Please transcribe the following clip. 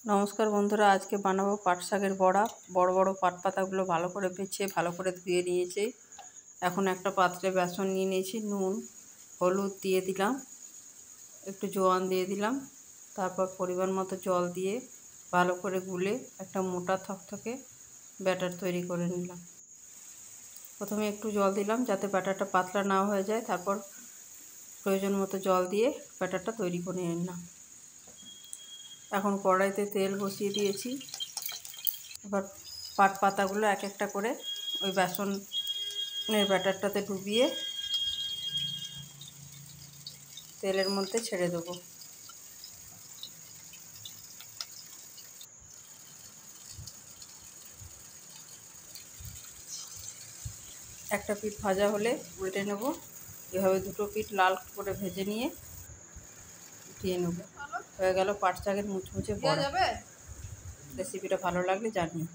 নমস্কার বন্ধুরা, আজকে বানাবো পাট শাকের বড়া। বড় বড় পাট পাতাগুলো ভালো করে বেছে ভালো করে ধুয়ে নিয়েছি। এখন একটা পাত্রে বেসন নিয়ে নিয়েছি, নুন হলুদ দিয়ে দিলাম, একটু জোয়ান দিয়ে দিলাম, তারপর পরিমাণ মতো জল দিয়ে ভালো করে গুলে একটা মোটা থকথকে ব্যাটার তৈরি করে নিলাম। প্রথমে একটু জল দিলাম যাতে ব্যাটারটা পাতলা না হয়ে যায়, তারপর প্রয়োজন মতো জল দিয়ে ব্যাটারটা তৈরি করে নিলাম। এখন কড়াইতে তেল বসিয়ে দিয়েছি। এবার পাট পাতাগুলো এক একটা করে ওই বেসনের ব্যাটারটাতে ডুবিয়ে তেলের মধ্যে ছেড়ে দেবো। একটা পিঠ ভাজা হলে উল্টে নেব। এভাবে দুটো পিঠ লাল করে ভেজে নিয়ে উঠিয়ে নেব। হয়ে গেল পাট শাকের মুচমুচে বড়া। রেসিপিটা ভালো লাগলে জানিও।